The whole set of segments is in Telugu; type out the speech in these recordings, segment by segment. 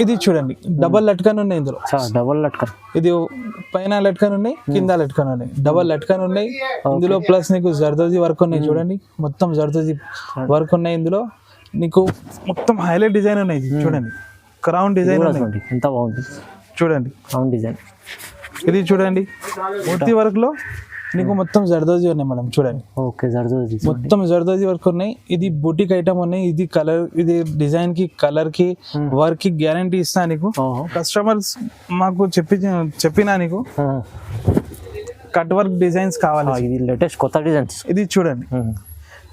ఇది చూడండి డబల్ లట్కన్ ఉన్నాయి ఇందులో. డబల్ లట్కన్, ఇది పైన లట్కన్ ఉన్నాయి, కింద లట్కన్ ఉన్నాయి, డబల్ లట్కన్ ఉన్నాయి ఇందులో. ప్లస్ నీకు జర్దోజీ వర్క్ ఉన్నాయి చూడండి, మొత్తం జర్దోజీ వర్క్ ఉన్నాయి ఇందులో. నీకు మొత్తం హైలైట్ డిజైన్ ఉన్నాయి చూడండి, క్రౌన్ డిజైన్ ఉన్నాయి. ఎంత బాగుంది చూడండి క్రౌన్ డిజైన్. ఇది చూడండి మూర్తి వర్క్ లో నీకు మొత్తం జర్దోజీ ఉన్నాయి మేడం చూడండి. ఓకే జర్దోజీ మొత్తం జర్దోజీ వర్క్ ఉన్నాయి. ఇది బూటిక్ ఐటమ్ ఉన్నాయి. ఇది కలర్, ఇది డిజైన్ కి, కలర్ కి, వర్క్ కి గ్యారంటీ ఇస్తా నీకు. కస్టమర్స్ మాకు చెప్పినా నీకు కట్ వర్క్ డిజైన్స్ కావాలి. ఇది లేటెస్ట్ కొత్త డిజైన్స్. ఇది చూడండి,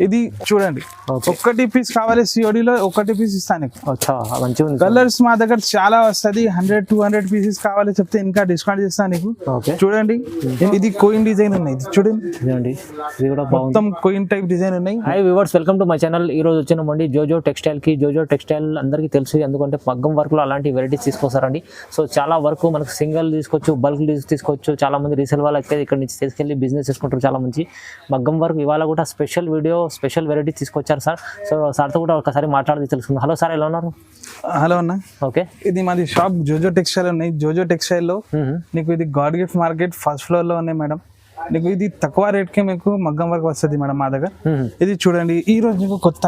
ఇది చూడండి ఒక్కటి పీస్ కావాలి సిఓడిలో, ఒకటి పీస్ ఇస్తాను. కలర్స్ మా దగ్గర చాలా వస్తుంది. 100-200 పీసెస్ కావాలి చెప్తే ఇంకా డిస్కౌంట్ చేస్తాను నీకు. చూడండి ఇది కోయిన్ డిజైన్ ఉన్నాయి చూడండి, మొత్తం కోయిన్ టైప్ డిజైన్ ఉన్నాయి. High viewers, welcome to my channel. ఈ రోజు వచ్చినామండి జోజో టెక్స్టైల్ కి. జోజో టెక్స్టైల్ అందరికీ తెలుసు, ఎందుకంటే మగ్గం వర్క్ లో అలాంటి వెరైటీస్ తీసుకొస్తారండి. సో చాలా వరకు మనకు సింగిల్ తీసుకోవచ్చు, బల్క్ తీసుకోవచ్చు. చాలా మంది రీసేల్ వాళ్ళు అయితే ఇక్కడ నుంచి తీసుకెళ్ళి బిజినెస్ చేసుకుంటారు చాలా మంచి. మగ్గం వర్క్ ఇవాళ కూడా స్పెషల్ వీడియో, స్పెషల్ వెరైటీ తీసుకొచ్చారు సార్. సో సార్తో కూడా ఒకసారి మాట్లాడి తెలుసుకుందాం. హలో సార్, ఎలా ఉన్నారు? హలో అన్న. ఓకే, ఇది మాది షాప్ జోజో టెక్స్టైల్ ఉన్నాయి. జోజో టెక్స్టైల్ లో నీకు ఇది God gift market first floor లో ఉన్నాయి మేడం. నీకు ఇది తక్కువ రేట్ కి మీకు మగ్గం వర్క్ వస్తుంది మేడం మా దగ్గర. ఇది చూడండి, ఈ రోజు నీకు కొత్త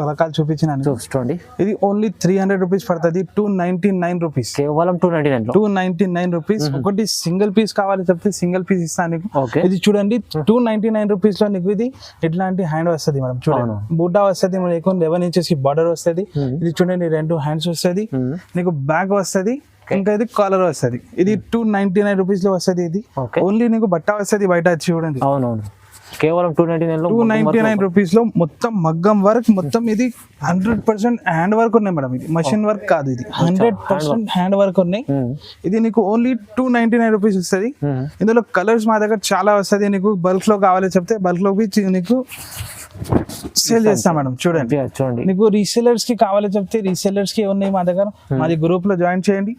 రకాలు చూపించినాను చూడండి. ఇది ఓన్లీ 300 రూపీస్ పడుతుంది. 299 రూపీస్, కేవలం 299 రూపీస్. ఒకటి సింగిల్ పీస్ కావాలి చెప్తే సింగిల్ పీస్ ఇస్తాను నీకు. ఇది చూడండి 299 రూపీస్ లో నీకు ఇది ఇట్లాంటి హ్యాండ్ వస్తుంది మేడం. చూడండి బూటా వస్తుంది, 11 ఇంచెస్ కి బార్డర్ వస్తుంది. ఇది చూడండి 2 హ్యాండ్స్ వస్తుంది, నీకు బ్యాగ్ వస్తుంది, ఇంకా ఇది కాలర్ వస్తుంది. ఇది 299 రూపీస్ లో వస్తుంది. ఇది ఓన్లీ నీకు బట్ట వస్తుంది బయట చూడండి. అవునవును, కేవలం 299 రూపీస్ లో మొత్తం మగ్గం వర్క్. మొత్తం ఇది 100% హ్యాండ్ వర్క్ ఉన్నాయి మేడం. ఇది మషిన్ వర్క్ కాదు, ఇది 100% హ్యాండ్ వర్క్ ఉన్నాయి. ఇది నీకు ఓన్లీ 299 రూపీస్ వస్తుంది. ఇందులో కలర్స్ మా దగ్గర చాలా వస్తుంది. నీకు బల్క్ లో కావాలి చెప్తే బల్క్ లో నీకు సేల్ చేస్తాం మేడం. చూడండి నీకు రీసెలర్స్ కి కావాలి చెప్తే రీసెలర్స్ కి ఉన్నాయి మా దగ్గర. మాది గ్రూప్ లో జాయిన్ చేయండి,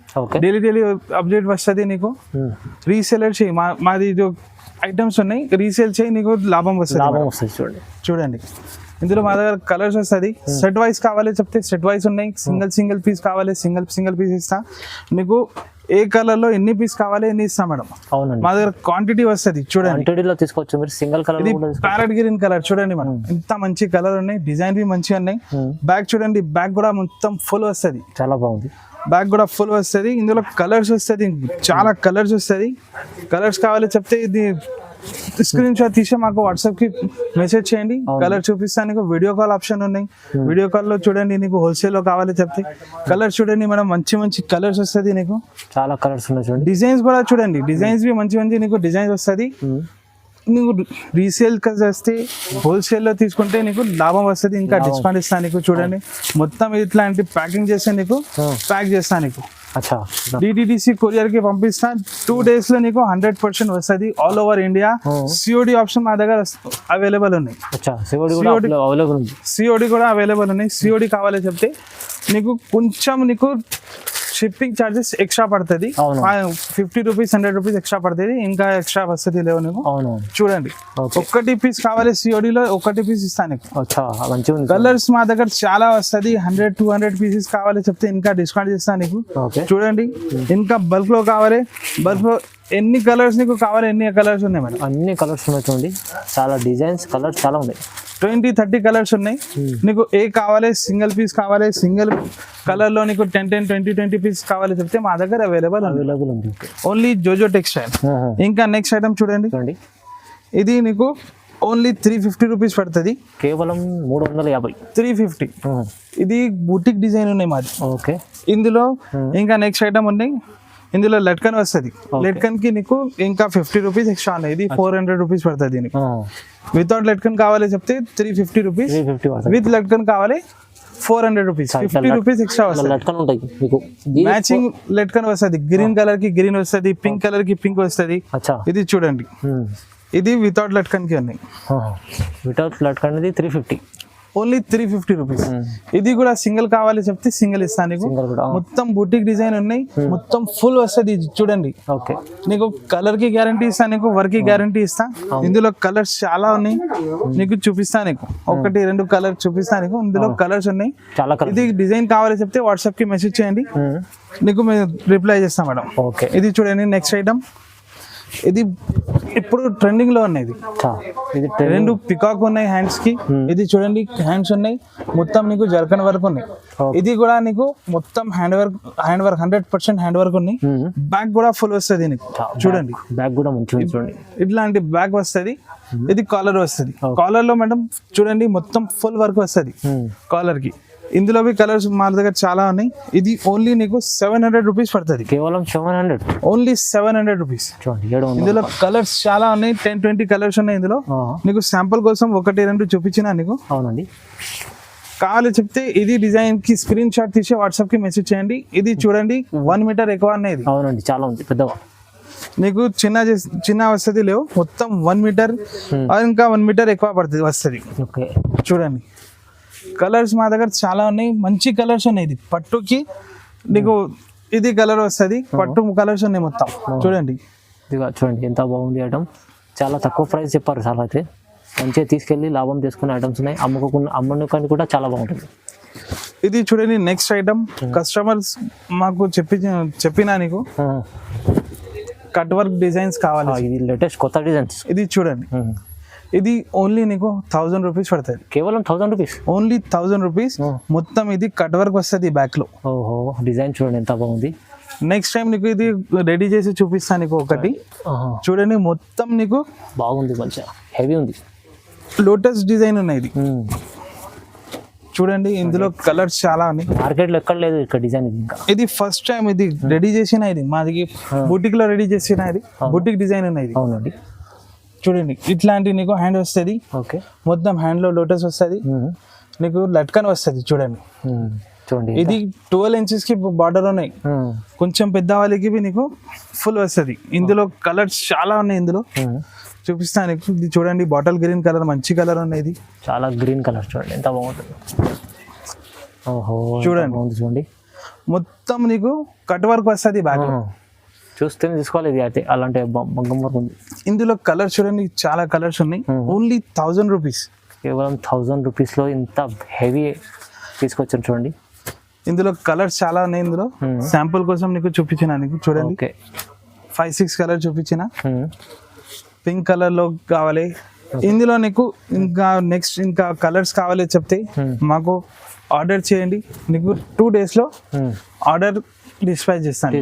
డైలీ అప్డేట్ వస్తుంది నీకు. రీసెలర్ చేయి, మాది ఐటమ్స్ ఉన్నాయి, రీసేల్ చేయి, నీకు లాభం వస్తుంది. చూడండి ఇందులో మా దగ్గర కలర్స్ వస్తుంది. సెట్ వైజ్ కావాలి చెప్తే సెట్ వైజ్ ఉన్నాయి. సింగిల్ పీస్ కావాలి సింగిల్ పీస్ ఇస్తా నీకు. ఏ కలర్ లో ఎన్ని పీస్ కావాలి ఎన్ని ఇస్తాం మేడం. మా దగ్గర క్వాంటిటీ వస్తుంది. చూడండి తీసుకోవచ్చు మీరు సింగిల్ కలర్. ఇది ప్యారెట్ గ్రీన్ కలర్ చూడండి మేడం, ఇంత మంచి కలర్ ఉన్నాయి. డిజైన్ బి మంచిగా ఉన్నాయి. బ్యాగ్ చూడండి, బ్యాగ్ కూడా మొత్తం ఫుల్ వస్తుంది, చాలా బాగుంది. బ్యాగ్ కూడా ఫుల్ వస్తుంది. ఇందులో కలర్స్ వస్తుంది, చాలా కలర్స్ వస్తుంది. కలర్స్ కావాలి చెప్తే ఇది స్క్రీన్ షాట్ తీసి మాకు వాట్సాప్ కి మెసేజ్ చేయండి, కలర్ చూపిస్తాను నీకు. వీడియో కాల్ ఆప్షన్ ఉన్నాయి, వీడియో కాల్ లో చూడండి. నీకు హోల్సేల్ లో కావాలి చెప్తే కలర్ చూడండి మేడం, మంచి కలర్స్ వస్తుంది నీకు. చాలా కలర్స్ ఉన్నాయి చూడండి. డిజైన్స్ కూడా చూడండి, డిజైన్స్ బి మంచి నీకు డిజైన్స్ వస్తుంది. నీకు రీసేల్ వస్తే హోల్సేల్ లో తీసుకుంటే నీకు లాభం వస్తుంది, ఇంకా డిస్కౌంట్ ఇస్తాను నీకు. చూడండి మొత్తం ఇట్లాంటి ప్యాకింగ్ చేస్తే నీకు ప్యాక్ చేస్తాను నీకు. డిటిడిసి కొరియర్ కి పంపిస్తా. 2 days లో నీకు 100% వస్తుంది all over India. COD option మా దగ్గర అవైలబుల్ ఉన్నాయి. సిఓడి కూడా అవైలబుల్ ఉన్నాయి. సిఓడి కావాలి చెప్తే నీకు కొంచెం నీకు షిప్పింగ్ ఛార్జెస్ ఎక్స్ట్రా పడుతుంది. 50 రూపీస్ 100 రూపీస్ ఎక్స్ట్రా పడుతుంది, ఇంకా ఎక్స్ట్రా వస్తుంది లేవు నీకు. చూడండి ఒక్కటి పీస్ కావాలి సిఓడిలో, ఒకటి పీస్ ఇస్తాను నీకు. కలర్స్ మా దగ్గర చాలా వస్తుంది. 100-200 పీసెస్ కావాలి చెప్తే ఇంకా డిస్కౌంట్ చేస్తాను నీకు. చూడండి ఇంకా బల్క్ లో కావాలి, బల్క్ లో ఎన్ని కలర్స్ నీకు కావాలి ఎన్ని కలర్స్ ఉన్నాయి మేడం. అన్ని కలర్స్ ఉన్నాయి చూడండి, చాలా డిజైన్స్ కలర్స్ చాలా ఉన్నాయి. 20-30 కలర్స్ ఉన్నాయి. నీకు ఏ కావాలి సింగిల్ పీస్ కావాలి, సింగిల్ కలర్ లో నీకు 10-20 పీస్ కావాలి చెప్తే మా దగ్గర అవైలబుల్ ఉంది. ఓన్లీ జోజో టెక్స్టైల్. ఇంకా నెక్స్ట్ ఐటమ్ చూడండి, ఇది నీకు ఓన్లీ 350 రూపీస్ పడుతుంది, కేవలం 350. 350. ఇది బూటిక్ డిజైన్ ఉన్నాయి మాది. ఓకే, ఇందులో ఇంకా నెక్స్ట్ ఐటమ్ ఉన్నాయి. ఇందులో లట్కన్ వస్తుంది. లట్కన్ కి నీకు ఇంకా 50 రూపీస్ ఎక్స్ట్రా ఉన్నాయి. ఇది 400 రూపీస్ పడుతుంది నీకు. వితౌట్ లట్కన్ కావాలి చెప్తే 350 రూపీస్, విత్ లట్కన్ కావాలి 400 రూపీస్. 50 రూపీస్ ఎక్స్ట్రా వస్తుంది. మ్యాచింగ్ లట్కన్ వస్తుంది. గ్రీన్ కలర్ కి గ్రీన్ వస్తుంది, పింక్ కలర్ కి పింక్ వస్తుంది. ఇది చూడండి, ఇది వితౌట్ లట్కన్ కి ఉన్నాయి. వితౌట్ లట్కన్ 350. Only 350 rupees. ఇది కూడా సింగిల్ కావాలి చెప్తే సింగిల్ ఇస్తాను నీకు. సింగల్ కూడా మొత్తం బుటిక్ డిజైన్ ఉన్నాయి, మొత్తం ఫుల్ వస్తుంది. ఇది చూడండి, ఓకే. నీకు కలర్ కి గ్యారంటీ ఇస్తా, నీకు వర్క్ కి గ్యారంటీ ఇస్తా. ఇందులో కలర్స్ చాలా ఉన్నాయి, నీకు చూపిస్తా. నీకు 1-2 కలర్ చూపిస్తా. నీకు ఇందులో కలర్స్ ఉన్నాయి. చాలా కలర్. ఇది డిజైన్ కావాలి చెప్తే వాట్సాప్ కి మెసేజ్ చేయండి, నీకు మేము రిప్లై చేస్తాం మేడం. ఓకే. ఇది చూడండి నెక్స్ట్ ఐటమ్. ఇది ఇప్పుడు ట్రెండింగ్ లో ఉన్నాయి. ఇది 2 పికాక్ ఉన్నాయి హ్యాండ్స్ కి. ఇది చూడండి హ్యాండ్స్ ఉన్నాయి, మొత్తం నీకు జర్కన్ వర్క్ ఉన్నాయి. ఇది కూడా నీకు మొత్తం హ్యాండ్ వర్క్ 100% హ్యాండ్ వర్క్ ఉన్నాయి. బ్యాక్ కూడా ఫుల్ వస్తుంది నీకు. చూడండి బ్యాగ్ కూడా మంచిగా చూడండి, ఇట్లాంటి బ్యాగ్ వస్తుంది. ఇది కాలర్ వస్తుంది. కాలర్ లో మేడం చూడండి మొత్తం ఫుల్ వర్క్ వస్తుంది కాలర్ కి. ఇందులో కలర్స్ మా దగ్గర చాలా ఉన్నాయి. ఇది ఓన్లీ నీకు 700 రూపీస్ పడుతుంది. కేవలం 700, ఓన్లీ 700 రూపీస్. ఇందులో కలర్స్ చాలా ఉన్నాయి, 10-20 కలర్స్ ఉన్నాయి ఇందులో. నీకు శాంపుల్ కోసం 1-2 చూపించిన నీకు. అవునండి. కావాలి చెప్తే ఇది డిజైన్ కి స్క్రీన్ షాట్ తీసి వాట్సాప్ కి మెసేజ్ చేయండి. ఇది చూడండి 1 మీటర్ ఎక్కువ అనేది. అవునండి, చాలా ఉంది పెద్దగా. నీకు చిన్న వస్తుంది లేవు, మొత్తం 1 మీటర్ ఇంకా 1 మీటర్ ఎక్కువ పడుతుంది వస్తుంది. ఓకే. చూడండి కలర్స్ మా దగ్గర చాలా ఉన్నాయి, మంచి కలర్స్ ఉన్నాయి. ఇది పట్టుకి నీకు ఇది కలర్ వస్తుంది, పట్టు కలర్స్ ఉన్నాయి మొత్తం. చూడండి ఇదిగా చూడండి ఎంత బాగుంది ఐటమ్. చాలా తక్కువ ప్రైస్ చెప్పారు సార్. అయితే మంచిగా తీసుకెళ్ళి లాభం చేసుకునే ఐటమ్స్ ఉన్నాయి. అమ్మకాన్ని కూడా చాలా బాగుంటుంది. ఇది చూడండి నెక్స్ట్ ఐటమ్. కస్టమర్స్ మాకు చెప్పినా నీకు కట్ వర్క్ డిజైన్స్ కావాలి. ఇది లేటెస్ట్ కొత్త డిజైన్స్. ఇది చూడండి, ఇది ఓన్లీ నీకు 1000 రూపీస్ పడుతుంది. కేవలం 1000 రూపీస్, ఓన్లీ 1000 రూపీస్. మొత్తం ఇది కట్ వర్క్ వస్తుంది బ్యాక్ లో. ఓహో, డిజైన్ చూడండి ఎంత బాగుంది. నెక్స్ట్ టైం నీకు ఇది రెడీ చేసి చూపిస్తాను నీకు ఒకటి. చూడండి మొత్తం నీకు బాగుంది, మంచిగా హెవీ ఉంది. లోటస్ డిజైన్ ఉన్నాయి. ఇది చూడండి, ఇందులో కలర్స్ చాలా ఉన్నాయి. మార్కెట్ లో ఎక్కడ లేదు ఇక్కడ డిజైన్. ఇది ఫస్ట్ టైం ఇది రెడీ చేసిన, ఇది మాది బుటిక్ లో రెడీ చేసిన. ఇది బుటిక్ డిజైన్ ఉన్నాయి. అవునండి. చూడండి ఇట్లాంటి నీకు హ్యాండ్ వస్తుంది. ఓకే. మొత్తం హ్యాండ్ లో లోటస్ వస్తుంది, నీకు లట్కన్ వస్తుంది. చూడండి చూడండి, ఇది 12 ఇంచెస్ కి బార్డర్ ఉన్నాయి. కొంచెం పెద్ద వాళ్ళకి నీకు ఫుల్ వస్తుంది. ఇందులో కలర్స్ చాలా ఉన్నాయి. ఇందులో చూపిస్తాను నీకు. ఇది చూడండి బాటిల్ గ్రీన్ కలర్, మంచి కలర్ ఉన్నాయి. ఇది చాలా గ్రీన్ కలర్ చూడండి ఎంత బాగుంటుంది. ఓహో, చూడండి చూడండి మొత్తం నీకు కట్ వర్క్ వస్తుంది బ్యాక్. చూస్తేనే తీసుకోవాలి. ఇది అయితే అలాంటి మగ్గం వర్క్ ఉంది. ఇందులో కలర్స్ చూడండి చాలా కలర్స్ ఉన్నాయి. Only 1000 rupees. కేవలం 1000 రూపీస్ లో ఇంత హెవీ తీసుకొచ్చాను చూడండి. ఇందులో కలర్స్ చాలా ఉన్నాయి. ఇందులో శాంపుల్ కోసం నీకు చూపించిన నీకు. చూడండి 5-6 కలర్ చూపించిన. పింక్ కలర్ లో కావాలి. ఇందులో నీకు ఇంకా నెక్స్ట్ ఇంకా కలర్స్ కావాలి చెప్తే మాకు ఆర్డర్ చేయండి. నీకు 2 days లో ఆర్డర్ డిస్పాచ్ చేస్తాను.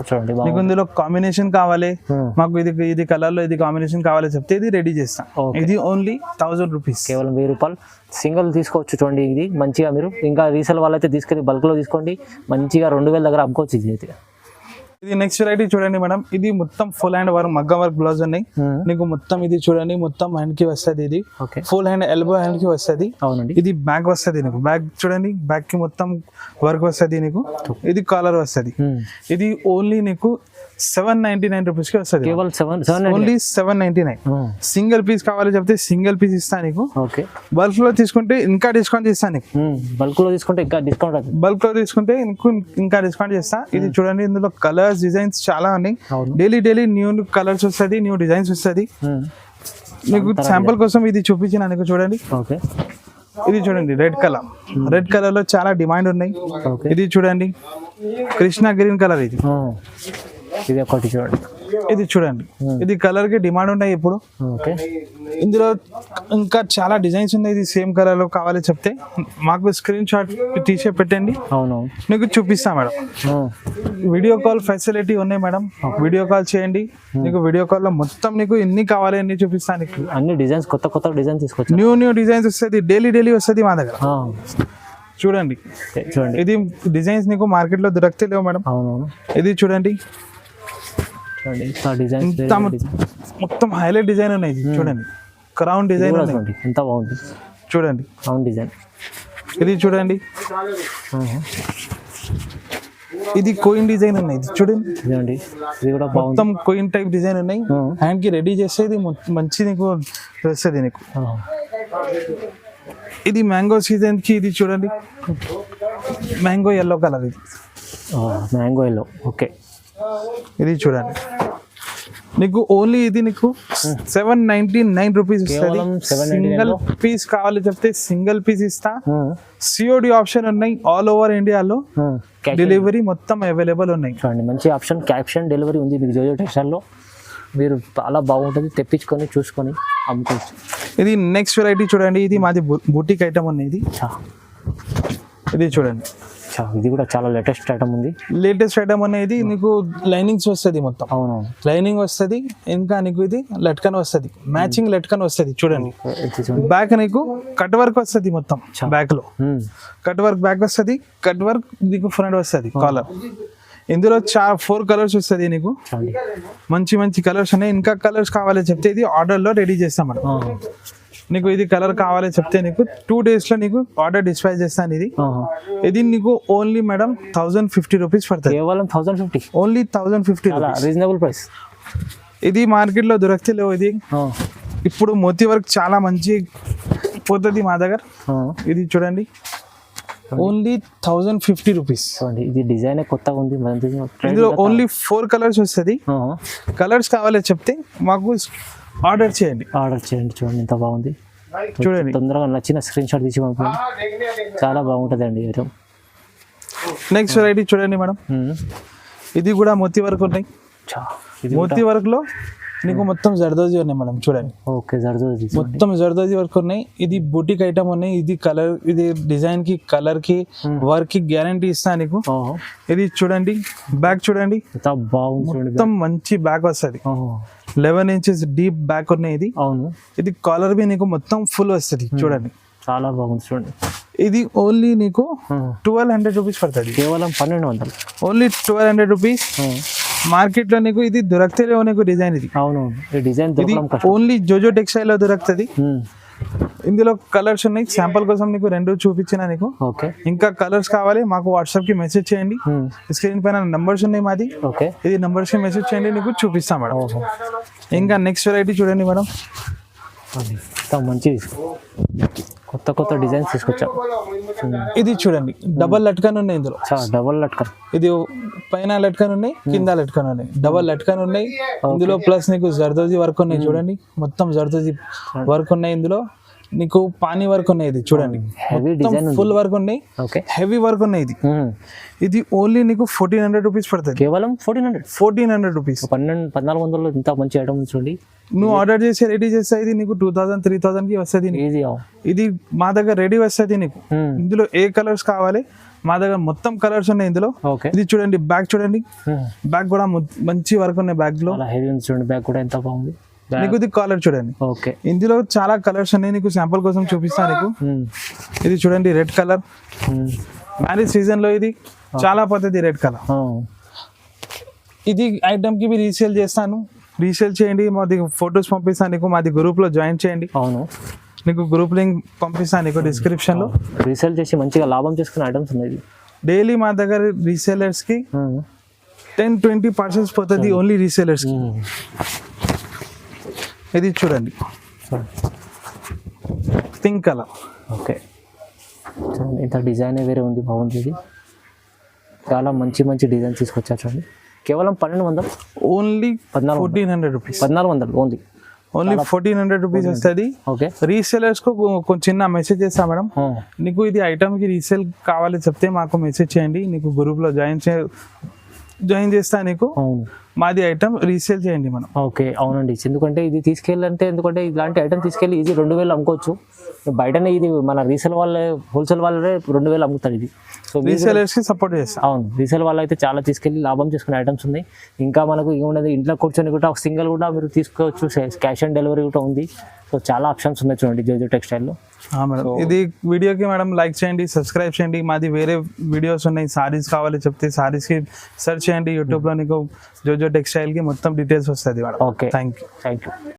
చూడండి నీకు ఇందులో కాంబినేషన్ కావాలి, మాకు ఇది కలర్ లో ఇది కాంబినేషన్ కావాలి చెప్తే ఇది రెడీ చేస్తాం. ఇది ఓన్లీ 1000 రూపీస్. కేవలం 1000 రూపాయలు సింగిల్ తీసుకోవచ్చు. చూడండి ఇది మంచిగా మీరు ఇంకా రీసేల్ వాళ్ళైతే తీసుకెళ్ళి బల్క్ లో తీసుకోండి. మంచిగా 2000 దగ్గర అమ్ముకోవచ్చు. ఇది అయితే ఇది నెక్స్ట్ వెరైటీ చూడండి మేడం. ఇది మొత్తం ఫుల్ హ్యాండ్ వర్క్ మగ్గం వర్క్ బ్లౌజ్ ఉన్నాయి. నీకు మొత్తం ఇది చూడండి మొత్తం హ్యాండ్ కి వస్తుంది. ఇది ఫుల్ హ్యాండ్ ఎల్బో హ్యాండ్ కి వస్తుంది. అవునండి. ఇది బ్యాక్ వస్తుంది నీకు. బ్యాక్ చూడండి బ్యాక్ కి మొత్తం వర్క్ వస్తుంది నీకు. ఇది కాలర్ వస్తుంది. ఇది ఓన్లీ నీకు 799 రూపీస్ కి వస్తుంది. ఓన్లీ 799. సింగిల్ పీస్ కావాలి చెప్తే సింగిల్ పీస్ ఇస్తాను నీకు. బల్క్ లో తీసుకుంటే ఇంకా డిస్కౌంట్ చేస్తాను నీకు. బల్క్ లో తీసుకుంటే ఇంకా డిస్కౌంట్. బల్క్ లో తీసుకుంటే ఇంకా డిస్కౌంట్ చేస్తా. ఇది చూడండి ఇందులో కలర్స్ డిజైన్స్ చాలా ఉన్నాయి. డైలీ న్యూ కలర్స్ వస్తుంది, న్యూ డిజైన్స్ వస్తుంది. నీకు శాంపుల్ కోసం ఇది చూపించిన నీకు. చూడండి ఇది చూడండి రెడ్ కలర్ లో చాలా డిమాండ్ ఉన్నాయి. ఇది చూడండి కృష్ణ గ్రీన్ కలర్. ఇది ఒకటి చూడండి. ఇది చూడండి ఇది కలర్ కి డిమాండ్ ఉన్నాయి ఇప్పుడు. ఇందులో ఇంకా చాలా డిజైన్స్ ఉన్నాయి. ఇది సేమ్ కలర్ లో కావాలి చెప్తే మాకు స్క్రీన్ షాట్ తీసే పెట్టండి. అవును, నీకు చూపిస్తా మేడం. వీడియో కాల్ ఫెసిలిటీ ఉన్నాయి మేడం. వీడియో కాల్ చేయండి. నీకు వీడియో కాల్ లో మొత్తం నీకు ఎన్ని కావాలి అన్ని చూపిస్తా. నీకు అన్ని డిజైన్స్ కొత్త డిజైన్స్ తీసుకొచ్చి న్యూ డిజైన్స్ వస్తుంది. డైలీ వస్తుంది మా దగ్గర. చూడండి ఇది డిజైన్స్ నీకు మార్కెట్ లో దొరకతే లేవు మేడం. అవునవును. ఇది చూడండి మొత్తం హైలైట్ డిజైన్ ఉన్నాయి. చూడండి క్రౌన్ డిజైన్ ఎంత బాగుంది. చూడండి క్రౌన్ డిజైన్. ఇది చూడండి ఇది కోయిన్ డిజైన్ ఉన్నాయి. ఇది చూడండి ఇది కూడా మొత్తం కోయిన్ టైప్ డిజైన్ ఉన్నాయి. హ్యాండ్ కి రెడీ చేసేది మంచి నీకు వస్తుంది నీకు. ఇది మ్యాంగో సీజన్ కి ఇది చూడండి, మ్యాంగో ఎల్లో కలర్ ఇది. Mango yellow. ఓకే, ఇది చూడండి, నీకు ఓన్లీ ఇది నీకు 799 రూపీస్ ఇస్తుంది. కేవలం 799 సింగిల్ పీస్ కావాలి చెప్తే సింగిల్ పీస్ ఇస్తా. సిఓడి ఆప్షన్ ఉన్నాయి ఆల్ ఓవర్ ఇండియాలో, డెలివరీ మొత్తం అవైలబుల్ ఉన్నాయి. చూడండి మంచి ఆప్షన్, క్యాష్ ఆన్ డెలివరీ ఉంది మీకు జోజో టెక్స్టైల్లో. మీరు చాలా బాగుంటుంది, తెప్పించుకొని చూసుకొని అమ్ముకోవచ్చు. ఇది నెక్స్ట్ వెరైటీ చూడండి, ఇది మాది బుటీక్ ఐటమ్ ఉన్నాయి. ఇది చూడండి, ఇది కూడా చాలా లేటెస్ట్ ఐటమ్ ఉంది. లేటెస్ట్ ఐటమ్ అనేది నీకు లైనింగ్స్ వస్తుంది మొత్తం. అవును, లైనింగ్ వస్తుంది, ఇంకా నీకు ఇది లట్కన్ వస్తుంది, మ్యాచింగ్ లట్కన్ వస్తుంది. చూడండి, బ్యాక్ నీకు కట్ వర్క్ వస్తుంది మొత్తం. బ్యాక్ లో కట్ వర్క్ బ్యాక్ వస్తుంది, కట్ వర్క్ నీకు ఫ్రంట్ వస్తుంది కాలర్. ఇందులో 4 కలర్స్ వస్తుంది నీకు, మంచి మంచి కలర్స్ ఉన్నాయి. ఇంకా కలర్స్ కావాలి చెప్తే ఇది ఆర్డర్ లో రెడీ చేస్తాం మనం. నీకు ఇది కలర్ కావాలి చెప్తే నీకు 2 days లో నీకు ఆర్డర్ డిస్పాచ్ చేస్తాను. ఇది నీకు ఓన్లీ మేడం 1050 రూపీస్ పడుతుంది. కేవలం 1050, ఓన్లీ 1050, రీజనబుల్ ప్రైస్. ఇది మార్కెట్ లో దొరకలేవు. ఇది ఇప్పుడు మోతీ వర్క్ చాలా మంచి పోతుంది మా దగ్గర. ఇది చూడండి, ఓన్లీ 1050 రూపీస్. ఇది డిజైన్ కొత్తగా ఉంది. ఇందులో ఓన్లీ 4 కలర్స్ వస్తుంది. కలర్స్ కావాలి చెప్తే మాకు ఆర్డర్ చేయండి. చూడండి ఎంత బాగుంది. చూడండి, తొందరగా నచ్చిన స్క్రీన్ షాట్ తీసి పంపండి, చాలా బాగుంటుంది అండి. నెక్స్ట్ వెరైటీ చూడండి మేడం, ఇది కూడా మోతీ వర్క్ ఉన్నాయి. మోతీ వర్క్ లో నీకు మొత్తం జర్దోజీ ఉన్నాయి మేడం. చూడండి, ఓకే, జర్దోజీ మొత్తం జర్దోజీ వర్క్ ఉన్నాయి. ఇది బుటీక్ ఐటమ్ ఉన్నాయి. ఇది కలర్, ఇది డిజైన్ కి, కలర్ కి, వర్క్ కి గ్యారంటీ ఇస్తా నీకు. ఇది చూడండి, బ్యాక్ చూడండి, మొత్తం మంచి బ్యాక్ వస్తుంది. 11 inches డీప్ బ్యాక్ ఉన్నాయి. ఇది అవును, ఇది కాలర్ బి నీకు మొత్తం ఫుల్ వస్తుంది. చూడండి, చాలా బాగుంది. చూడండి, ఇది ఓన్లీ నీకు 1200 రూపీస్ పడుతుంది. కేవలం 1200, ఓన్లీ 1200 రూపీస్. మార్కెట్ లో నీకు ఇది దొరకలేవు నీకు డిజైన్. ఇది అవును, ఈ డిజైన్ ఇది ఓన్లీ జోజో టెక్స్టైల్ లో దొరుకుతుంది. ఇందులో కలర్స్ ఉన్నాయి, శాంపుల్ కోసం నీకు 2 చూపించిన నీకు. ఓకే, ఇంకా కలర్స్ కావాలి మాకు వాట్సాప్ కి మెసేజ్ చేయండి. స్క్రీన్ పైన నంబర్స్ ఉన్నాయి మాది. ఓకే, ఇది నంబర్స్ కి మెసేజ్ చేయండి, నీకు చూపిస్తాం మేడం. ఇంకా నెక్స్ట్ వెరైటీ చూడండి మేడం, మంచి కొత్త కొత్త డిజైన్స్ తీసుకొచ్చాం. ఇది చూడండి, డబల్ లట్కన్ ఉన్నాయి ఇందులో. డబల్ లట్కన్, ఇది పైన లట్కన్ ఉన్నాయి, కింద లట్కన్ ఉన్నాయి, డబల్ లట్కన్ ఉన్నాయి ఇందులో. ప్లస్ నీకు జర్దోజీ వర్క్ ఉన్నాయి. చూడండి, మొత్తం జర్దోజీ వర్క్ ఉన్నాయి. ఇందులో నీకు పానీ వర్క్ ఉన్నాయి. ఇది చూడండి, ఫుల్ వర్క్ ఉన్నాయి, హెవీ వర్క్ ఉన్నాయి. ఇది ఓన్లీ నీకు 1400 రూపీస్ పడుతుంది. కేవలం 1400 రూపీస్. 1400 ఇంత మంచి ఐటమ్ చూడండి. నువ్వు ఆర్డర్ చేసి రెడీ చేస్తే ఇది నీకు 2000, 3000 కి వస్తుంది. ఇది మా దగ్గర రెడీ వస్తుంది నీకు. ఇందులో ఏ కలర్స్ కావాలి మా దగ్గర మొత్తం కలర్స్ ఉన్నాయి ఇందులో. ఇది చూడండి, బ్యాక్ చూడండి, బ్యాక్ కూడా మంచి వర్క్ ఉన్నాయి. బ్యాక్ లో చూడండి, బ్యాక్ కూడా ఎంత బాగుంది. నీకు ఇది కాలర్ చూడండి. ఓకే, ఇందులో చాలా కలర్స్ ఉన్నాయి, నీకు శాంపుల్ కోసం చూపిస్తాను నీకు. ఇది చూడండి, రెడ్ కలర్. మ్యారేజ్ సీజన్ లో ఇది చాలా పోతుంది రెడ్ కలర్. ఇది ఐటమ్ కి రీసేల్ చేస్తాను, రీసేల్ చేయండి. మాది ఫొటోస్ పంపిస్తాను నీకు, మాది గ్రూప్ లో జాయిన్ చేయండి. అవును, నీకు గ్రూప్ లింక్ పంపిస్తాను నీకు డిస్క్రిప్షన్ లో. రీసేల్ చేసి మంచిగా లాభం చేసుకునే ఐటమ్స్ ఉన్నాయి. డైలీ మా దగ్గర రీసేలర్స్ కి 10-20 పార్సల్స్ పోతుంది ఓన్లీ రీసేలర్స్ కి. ఇది చూడండి, పింక్ కలర్. ఓకే, చూడండి ఇంత డిజైన్ వేరే ఉంది, బాగుంది. ఇది చాలా మంచి మంచి డిజైన్ తీసుకొచ్చారు. చూడండి, కేవలం 1200, ఓన్లీ 1400 రూపీస్. 1400 ఓన్లీ 1400 రూపీస్ వస్తుంది. ఓకే, రీసేలర్స్ కు కొంచెం చిన్న మెసేజ్ చేస్తా మేడం. నీకు ఇది ఐటమ్ కి రీసేల్ కావాలి చెప్తే మాకు మెసేజ్ చేయండి, నీకు గ్రూప్ లో జాయిన్ చేస్తా నీకు. మాది ఐటమ్ రీసేల్ చేయండి మనం. ఓకే, అవునండి. ఎందుకంటే ఇది తీసుకెళ్ళాలంటే, ఎందుకంటే ఇలాంటి ఐటమ్ తీసుకెళ్ళి ఈజీ 2000 అమ్ముకోవచ్చు. బయటనే ఇది మన రీసేల్ వాళ్ళే, హోల్సేల్ వాళ్ళే 2000 అమ్ముతారు. ఇది సో రీసేలర్స్ కి సపోర్ట్ చేస్తాం. అవును, రీసేల్ వాళ్ళు అయితే చాలా తీసుకెళ్ళి లాభం చేసుకునే ఐటమ్స్ ఉన్నాయి. ఇంకా మనకు ఏమున్నది, ఇంట్లో కూర్చొని కూడా ఒక సింగిల్ కూడా మీరు తీసుకోవచ్చు. క్యాష్ ఆన్ డెలివరీ కూడా ఉంది. సో చాలా ఆప్షన్స్ ఉన్నాయి చూడండి జోజో టెక్స్టైల్లో. మేడం, ఇది వీడియోకి మేడం లైక్ చేయండి, సబ్స్క్రైబ్ చేయండి. మాది వేరే వీడియోస్ ఉన్నాయి, సారీస్ కావాలి చెప్తే సారీస్ కి సెర్చ్ చేయండి యూట్యూబ్ లో. నీకు జోజో టెక్స్టైల్ కి మొత్తం డీటెయిల్స్ వస్తుంది మేడం. Okay, thank you.